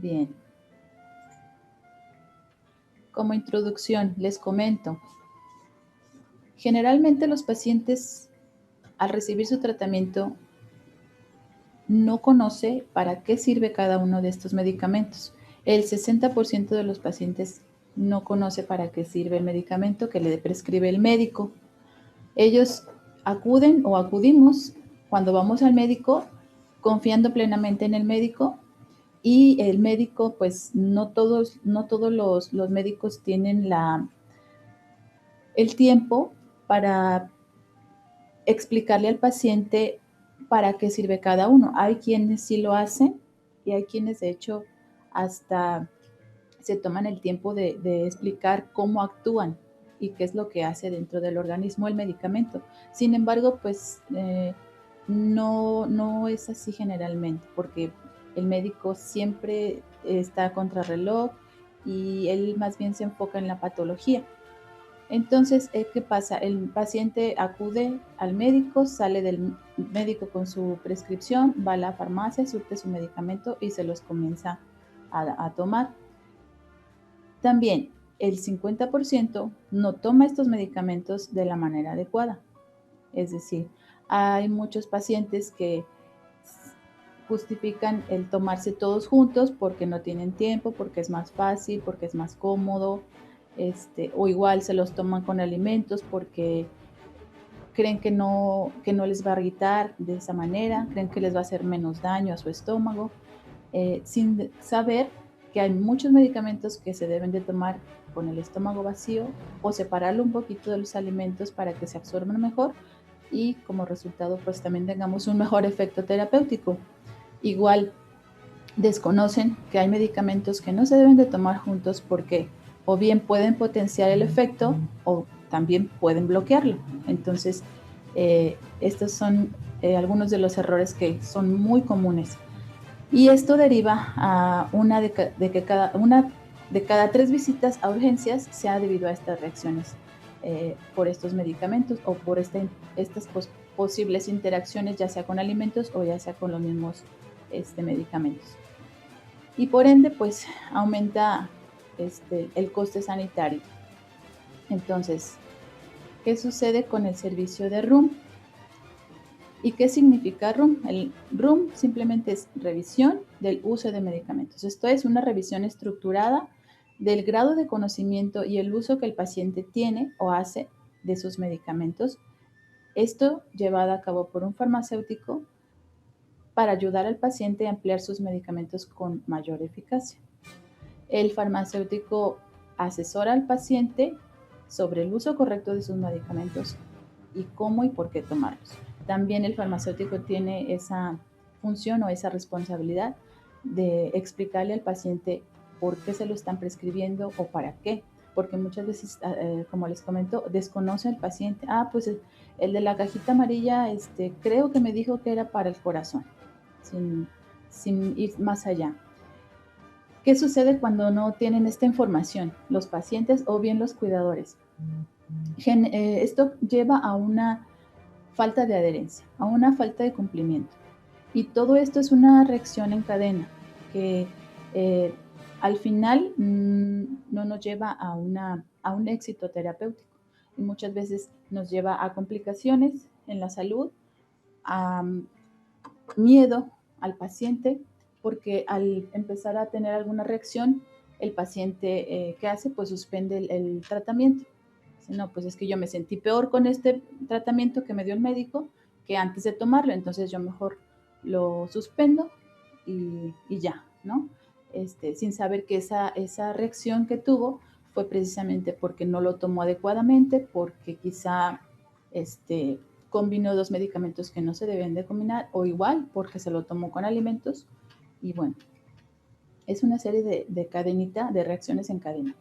Bien. Como introducción, les comento. Generalmente los pacientes, al recibir su tratamiento, no conoce para qué sirve cada uno de estos medicamentos. El 60% de los pacientes no conoce para qué sirve el medicamento que le prescribe el médico. Ellos acuden o acudimos cuando vamos al médico confiando plenamente en el médico, y el médico, pues no todos los médicos tienen el tiempo para explicarle al paciente para qué sirve cada uno. Hay quienes sí lo hacen y hay quienes de hecho hasta se toman el tiempo de explicar cómo actúan y qué es lo que hace dentro del organismo el medicamento. Sin embargo, pues no es así generalmente, porque el médico siempre está contrarreloj y él más bien se enfoca en la patología. Entonces, ¿qué pasa? El paciente acude al médico, sale del médico con su prescripción, va a la farmacia, surte su medicamento y se los comienza a tomar. También el 50% no toma estos medicamentos de la manera adecuada. Es decir, hay muchos pacientes que justifican el tomarse todos juntos porque no tienen tiempo, porque es más fácil, porque es más cómodo, o igual se los toman con alimentos porque creen que no les va a irritar de esa manera, creen que les va a hacer menos daño a su estómago, sin saber que hay muchos medicamentos que se deben de tomar con el estómago vacío o separarlo un poquito de los alimentos para que se absorban mejor y como resultado pues también tengamos un mejor efecto terapéutico. Igual desconocen que hay medicamentos que no se deben de tomar juntos porque o bien pueden potenciar el efecto o también pueden bloquearlo. Entonces, estos son algunos de los errores que son muy comunes. Y esto deriva a una de cada 3 visitas a urgencias sea debido a estas reacciones por estos medicamentos o por estas posibles interacciones, ya sea con alimentos o ya sea con los mismos medicamentos. Y por ende, pues aumenta el coste sanitario. Entonces, ¿qué sucede con el servicio de RUM? ¿Y qué significa RUM? El RUM simplemente es revisión del uso de medicamentos. Esto es una revisión estructurada del grado de conocimiento y el uso que el paciente tiene o hace de sus medicamentos. Esto llevado a cabo por un farmacéutico para ayudar al paciente a emplear sus medicamentos con mayor eficacia. El farmacéutico asesora al paciente sobre el uso correcto de sus medicamentos y cómo y por qué tomarlos. También el farmacéutico tiene esa función o esa responsabilidad de explicarle al paciente por qué se lo están prescribiendo o para qué, porque muchas veces, como les comento, desconoce al paciente. Pues el de la cajita amarilla, creo que me dijo que era para el corazón, sin ir más allá. ¿Qué sucede cuando no tienen esta información los pacientes o bien los cuidadores? Esto lleva a una falta de adherencia, a una falta de cumplimiento. Y todo esto es una reacción en cadena que al final no nos lleva a un éxito terapéutico y muchas veces nos lleva a complicaciones en la salud, a miedo al paciente, porque al empezar a tener alguna reacción, el paciente, ¿qué hace? Pues suspende el tratamiento. Dice, no, pues es que yo me sentí peor con este tratamiento que me dio el médico que antes de tomarlo, entonces yo mejor lo suspendo y ya, ¿no? Sin saber que esa reacción que tuvo fue precisamente porque no lo tomó adecuadamente, porque quizá combinó 2 medicamentos que no se deben de combinar, o igual porque se lo tomó con alimentos, y bueno, es una serie de cadenita, de reacciones en cadena.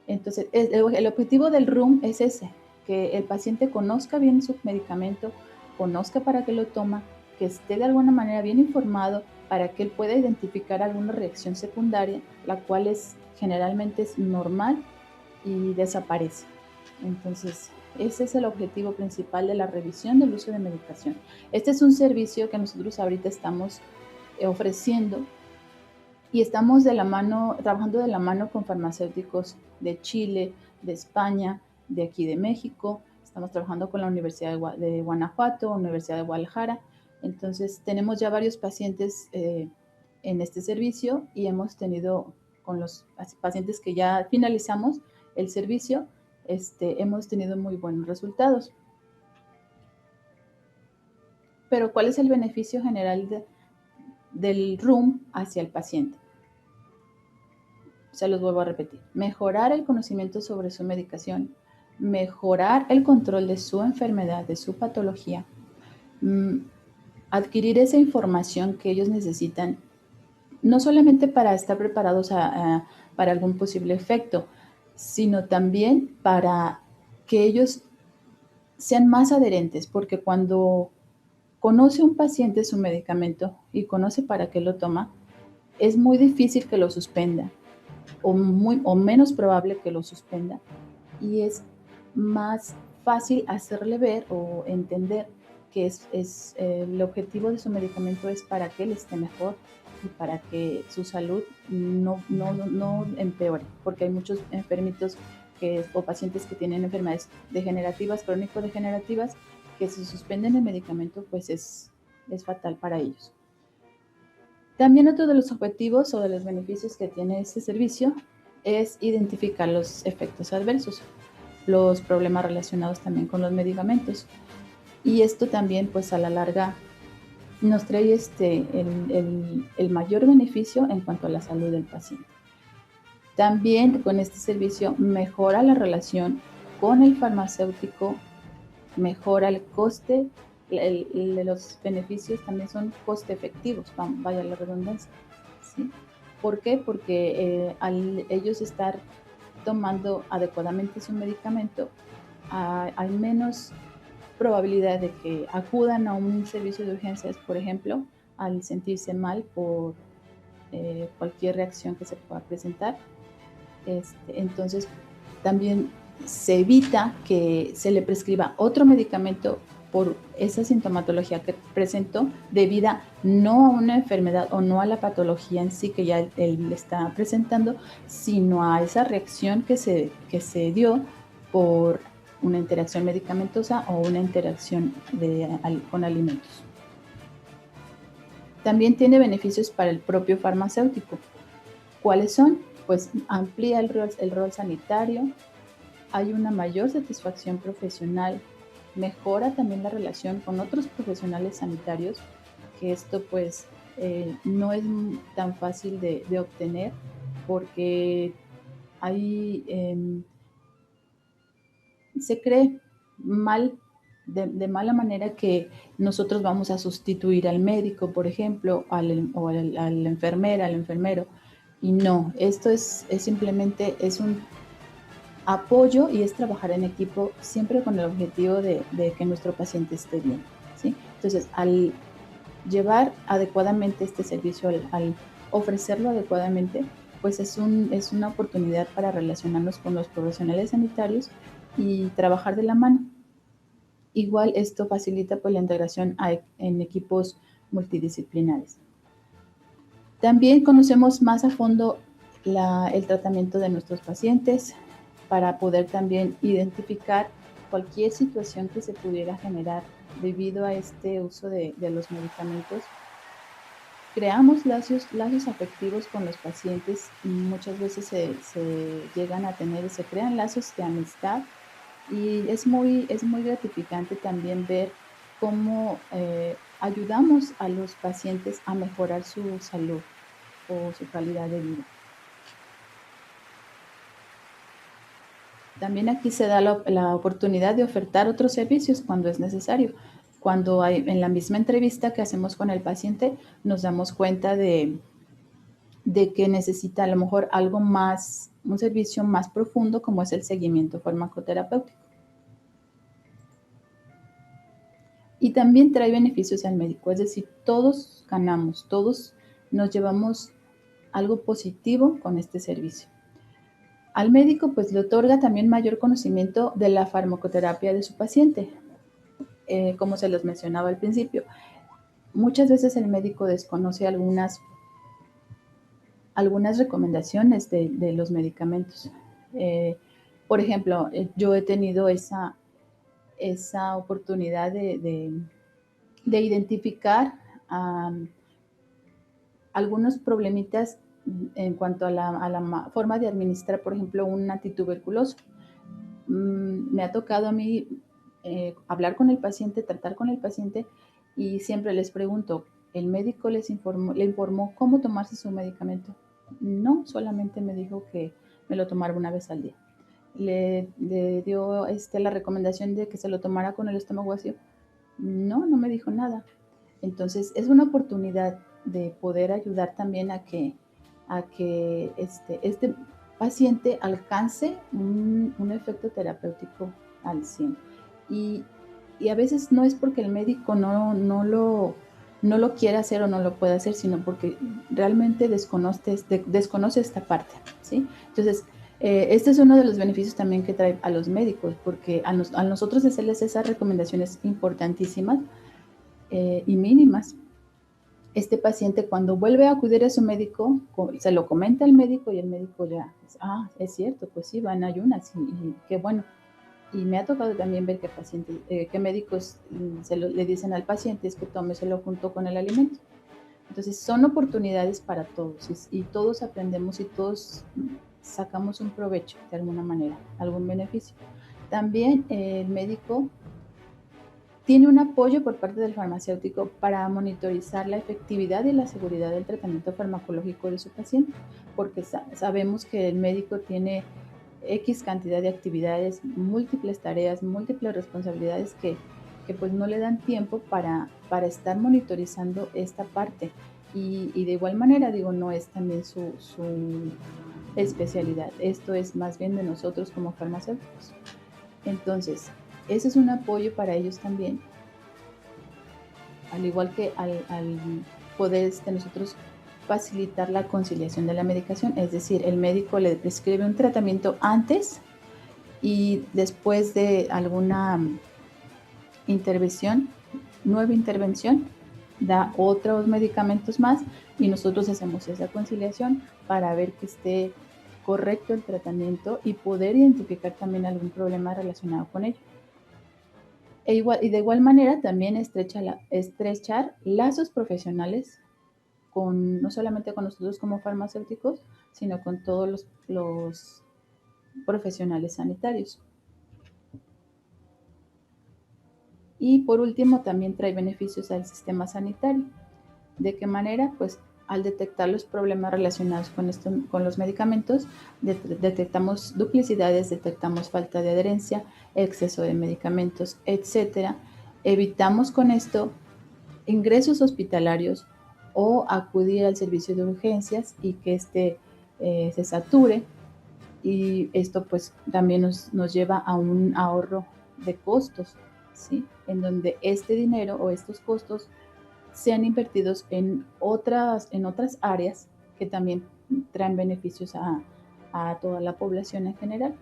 Entonces, el objetivo del RUM es ese, que el paciente conozca bien su medicamento, conozca para qué lo toma, que esté de alguna manera bien informado para que él pueda identificar alguna reacción secundaria, la cual generalmente es normal y desaparece. Entonces, ese es el objetivo principal de la revisión del uso de medicación. Este es un servicio que nosotros ahorita estamos ofreciendo Y estamos de la mano, trabajando de la mano con farmacéuticos de Chile, de España, de aquí de México. Estamos trabajando con la Universidad de Guanajuato, Universidad de Guadalajara. Entonces, tenemos ya varios pacientes en este servicio y hemos tenido con los pacientes que ya finalizamos el servicio, hemos tenido muy buenos resultados. Pero, ¿cuál es el beneficio general del RUM hacia el paciente? Se los vuelvo a repetir, mejorar el conocimiento sobre su medicación, mejorar el control de su enfermedad, de su patología, adquirir esa información que ellos necesitan, no solamente para estar preparados para algún posible efecto, sino también para que ellos sean más adherentes, porque cuando conoce un paciente su medicamento y conoce para qué lo toma, es muy difícil que lo suspenda o menos probable que lo suspenda, y es más fácil hacerle ver o entender que el objetivo de su medicamento es para que él esté mejor y para que su salud no empeore, porque hay muchos enfermitos o pacientes que tienen enfermedades degenerativas, crónico-degenerativas, que si suspenden el medicamento, pues es fatal para ellos. También otro de los objetivos o de los beneficios que tiene este servicio es identificar los efectos adversos, los problemas relacionados también con los medicamentos. Y esto también, pues a la larga, nos trae el mayor beneficio en cuanto a la salud del paciente. También con este servicio mejora la relación con el farmacéutico, mejora el coste, de los beneficios también son coste efectivos, vaya la redundancia, ¿sí? ¿Por qué? Porque al ellos estar tomando adecuadamente su medicamento, hay menos probabilidad de que acudan a un servicio de urgencias, por ejemplo, al sentirse mal por cualquier reacción que se pueda presentar. Entonces, también se evita que se le prescriba otro medicamento por esa sintomatología que presentó, debida no a una enfermedad o no a la patología en sí que ya él está presentando, sino a esa reacción que se dio por una interacción medicamentosa o una interacción con alimentos. También tiene beneficios para el propio farmacéutico. ¿Cuáles son? Pues amplía el rol sanitario, hay una mayor satisfacción profesional, mejora también la relación con otros profesionales sanitarios, que esto pues no es tan fácil de obtener, porque se cree mal, de mala manera, que nosotros vamos a sustituir al médico, por ejemplo, a la enfermera, al enfermero, y no, esto es simplemente un apoyo y es trabajar en equipo siempre con el objetivo de que nuestro paciente esté bien, ¿sí? Entonces, al llevar adecuadamente este servicio, al ofrecerlo adecuadamente, pues es una oportunidad para relacionarnos con los profesionales sanitarios y trabajar de la mano. Igual esto facilita pues la integración en equipos multidisciplinares. También conocemos más a fondo el tratamiento de nuestros pacientes para poder también identificar cualquier situación que se pudiera generar debido a este uso de los medicamentos. Creamos lazos afectivos con los pacientes, y muchas veces se llegan a tener, se crean lazos de amistad, y es muy gratificante también ver cómo ayudamos a los pacientes a mejorar su salud o su calidad de vida. También aquí se da la oportunidad de ofertar otros servicios cuando es necesario. Cuando en la misma entrevista que hacemos con el paciente, nos damos cuenta de que necesita a lo mejor algo más, un servicio más profundo, como es el seguimiento farmacoterapéutico. Y también trae beneficios al médico, es decir, todos ganamos, todos nos llevamos algo positivo con este servicio. Al médico pues le otorga también mayor conocimiento de la farmacoterapia de su paciente. Como se los mencionaba al principio, muchas veces el médico desconoce algunas algunas recomendaciones de los medicamentos. Por ejemplo, yo he tenido esa oportunidad de identificar algunos problemitas en cuanto a la forma de administrar, por ejemplo, un antituberculoso. Me ha tocado a mí hablar con el paciente, tratar con el paciente, y siempre les pregunto, ¿el médico le informó cómo tomarse su medicamento? No, solamente me dijo que me lo tomara una vez al día. Le dio la recomendación de que se lo tomara con el estómago vacío. No, no me dijo nada. Entonces es una oportunidad de poder ayudar también a que este paciente alcance un efecto terapéutico al 100. Y, y a veces no es porque el médico no lo quiera hacer o no lo pueda hacer, sino porque realmente desconoce esta parte, ¿sí? Entonces, este es uno de los beneficios también que trae a los médicos, porque a nosotros hacerles esas recomendaciones importantísimas y mínimas, este paciente cuando vuelve a acudir a su médico, se lo comenta al médico y el médico ya, es cierto, pues sí, va en ayunas y qué bueno. Y me ha tocado también ver que médicos le dicen al paciente es que tómeselo junto con el alimento. Entonces son oportunidades para todos y todos aprendemos y todos sacamos un provecho de alguna manera, algún beneficio. También el médico tiene un apoyo por parte del farmacéutico para monitorizar la efectividad y la seguridad del tratamiento farmacológico de su paciente, porque sabemos que el médico tiene X cantidad de actividades, múltiples tareas, múltiples responsabilidades que pues no le dan tiempo para estar monitorizando esta parte. Y de igual manera, digo, no es también su especialidad. Esto es más bien de nosotros como farmacéuticos. Entonces, ese es un apoyo para ellos también, al igual que al poder nosotros facilitar la conciliación de la medicación, es decir, el médico le prescribe un tratamiento antes y después de alguna nueva intervención, da otros medicamentos más y nosotros hacemos esa conciliación para ver que esté correcto el tratamiento y poder identificar también algún problema relacionado con ello. Y de igual manera también estrechar lazos profesionales no solamente con nosotros como farmacéuticos, sino con todos los profesionales sanitarios. Y por último, también trae beneficios al sistema sanitario. ¿De qué manera? Pues al detectar los problemas relacionados con los medicamentos, detectamos duplicidades, detectamos falta de adherencia, exceso de medicamentos, etc. Evitamos con esto ingresos hospitalarios o acudir al servicio de urgencias y que se sature, y esto pues también nos lleva a un ahorro de costos, ¿sí? En donde este dinero o estos costos sean invertidos en otras áreas que también traen beneficios a toda la población en general.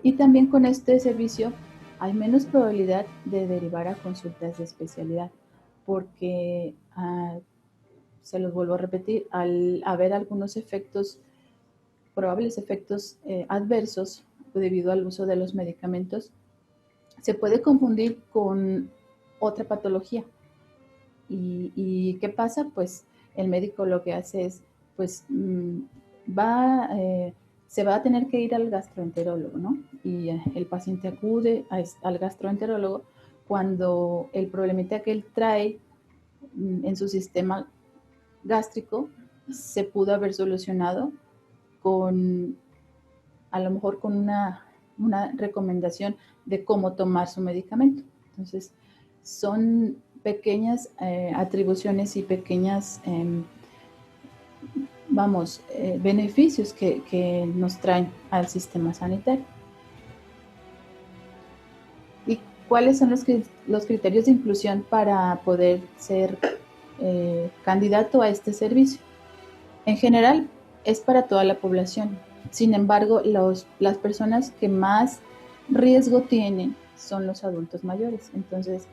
Y también con este servicio hay menos probabilidad de derivar a consultas de especialidad, porque se los vuelvo a repetir, al haber algunos probables efectos adversos debido al uso de los medicamentos, se puede confundir con otra patología. ¿Y qué pasa? Pues el médico lo que hace es, pues se va a tener que ir al gastroenterólogo, ¿no? Y el paciente acude al gastroenterólogo cuando el problemita que él trae en su sistema gástrico se pudo haber solucionado a lo mejor con una recomendación de cómo tomar su medicamento. Entonces, son pequeñas atribuciones y pequeñas, beneficios que nos traen al sistema sanitario. ¿Y cuáles son los criterios de inclusión para poder ser candidato a este servicio? En general, es para toda la población. Sin embargo, las personas que más riesgo tienen son los adultos mayores. Entonces,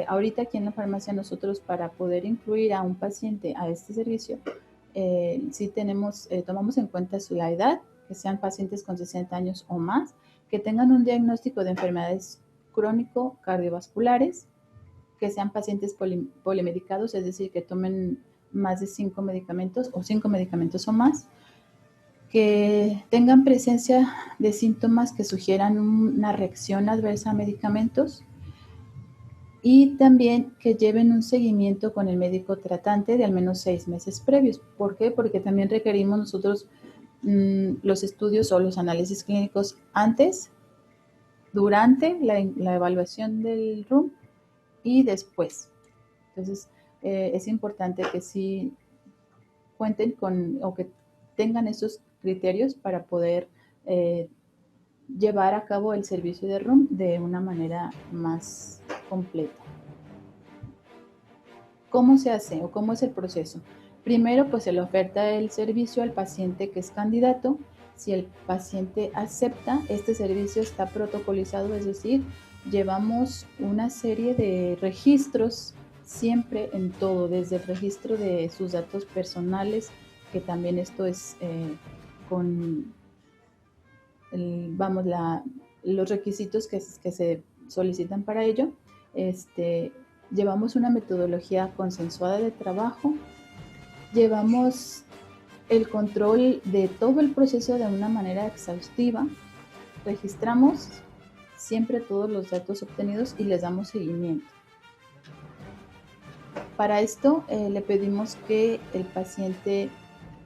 ahorita aquí en la farmacia nosotros, para poder incluir a un paciente a este servicio, sí tomamos en cuenta la edad, que sean pacientes con 60 años o más, que tengan un diagnóstico de enfermedades crónico-cardiovasculares, que sean pacientes polimedicados, es decir, que tomen más de 5 medicamentos o 5 medicamentos o más, que tengan presencia de síntomas que sugieran una reacción adversa a medicamentos y también que lleven un seguimiento con el médico tratante de al menos 6 meses previos. ¿Por qué? Porque también requerimos nosotros los estudios o los análisis clínicos antes, durante la evaluación del RUM y después. Entonces, es importante que sí cuenten con o que tengan esos criterios para poder llevar a cabo el servicio de RUM de una manera más completa. ¿Cómo se hace o cómo es el proceso? Primero, pues se le oferta el servicio al paciente que es candidato. Si el paciente acepta, este servicio está protocolizado, es decir, llevamos una serie de registros siempre en todo, desde el registro de sus datos personales, que también esto es con los requisitos que se solicitan para ello. Llevamos una metodología consensuada de trabajo, llevamos el control de todo el proceso de una manera exhaustiva, registramos siempre todos los datos obtenidos y les damos seguimiento. Para esto le pedimos que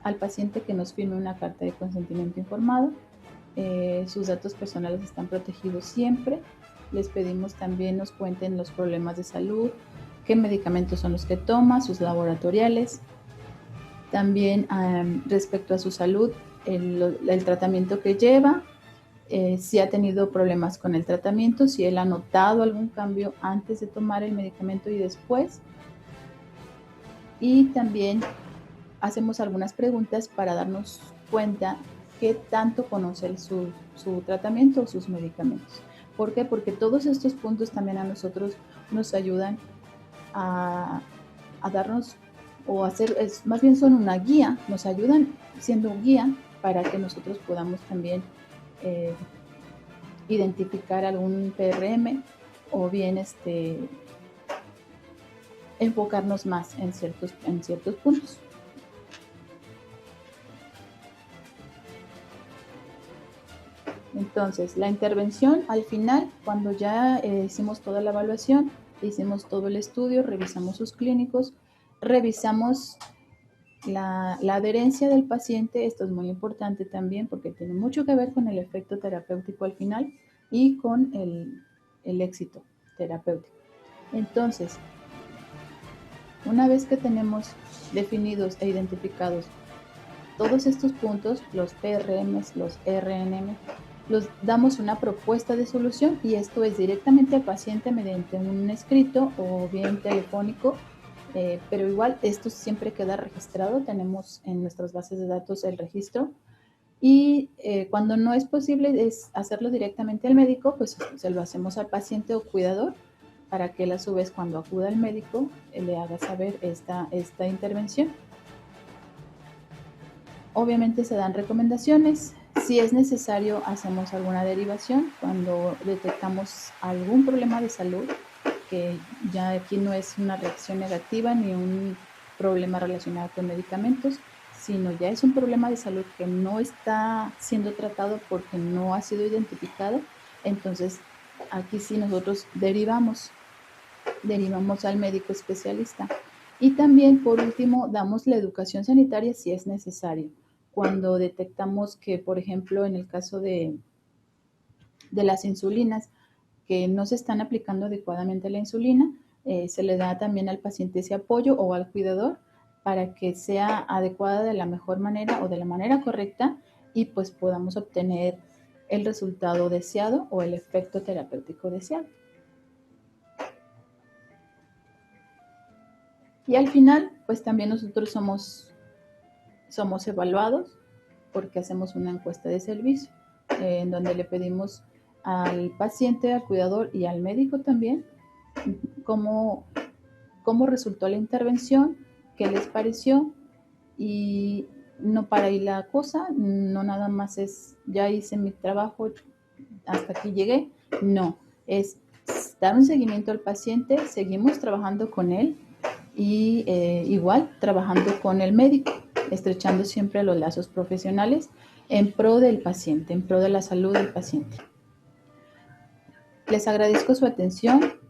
al paciente que nos firme una carta de consentimiento informado. Sus datos personales están protegidos siempre. Les pedimos también nos cuenten los problemas de salud, qué medicamentos son los que toma, sus laboratoriales. También respecto a su salud, el tratamiento que lleva, si ha tenido problemas con el tratamiento, si él ha notado algún cambio antes de tomar el medicamento y después. Y también hacemos algunas preguntas para darnos cuenta qué tanto conoce su tratamiento o sus medicamentos. ¿Por qué? Porque todos estos puntos también a nosotros nos ayudan a darnos o hacer, más bien son una guía, nos ayudan siendo guía para que nosotros podamos también identificar algún PRM o bien enfocarnos más en ciertos puntos. Entonces, la intervención al final, cuando ya hicimos toda la evaluación, hicimos todo el estudio, revisamos sus clínicos, revisamos la adherencia del paciente. Esto es muy importante también porque tiene mucho que ver con el efecto terapéutico al final y con el éxito terapéutico. Entonces, una vez que tenemos definidos e identificados todos estos puntos, los PRMs, los RNM, los damos una propuesta de solución y esto es directamente al paciente mediante un escrito o bien telefónico, pero igual esto siempre queda registrado, tenemos en nuestras bases de datos el registro y cuando no es posible hacerlo directamente al médico, pues se lo hacemos al paciente o cuidador para que él a su vez cuando acuda al médico le haga saber esta intervención. Obviamente se dan recomendaciones. Si es necesario, hacemos alguna derivación cuando detectamos algún problema de salud, que ya aquí no es una reacción negativa ni un problema relacionado con medicamentos, sino ya es un problema de salud que no está siendo tratado porque no ha sido identificado. Entonces, aquí sí nosotros derivamos al médico especialista. Y también, por último, damos la educación sanitaria si es necesario. Cuando detectamos que, por ejemplo, en el caso de las insulinas, que no se están aplicando adecuadamente la insulina, se le da también al paciente ese apoyo o al cuidador para que sea adecuada de la mejor manera o de la manera correcta y pues podamos obtener el resultado deseado o el efecto terapéutico deseado. Y al final, pues también nosotros somos evaluados porque hacemos una encuesta de servicio en donde le pedimos al paciente, al cuidador y al médico también cómo resultó la intervención, qué les pareció y no para ahí la cosa, no nada más es, ya hice mi trabajo, hasta aquí llegué, no, es dar un seguimiento al paciente, seguimos trabajando con él y igual trabajando con el médico, estrechando siempre los lazos profesionales en pro del paciente, en pro de la salud del paciente. Les agradezco su atención.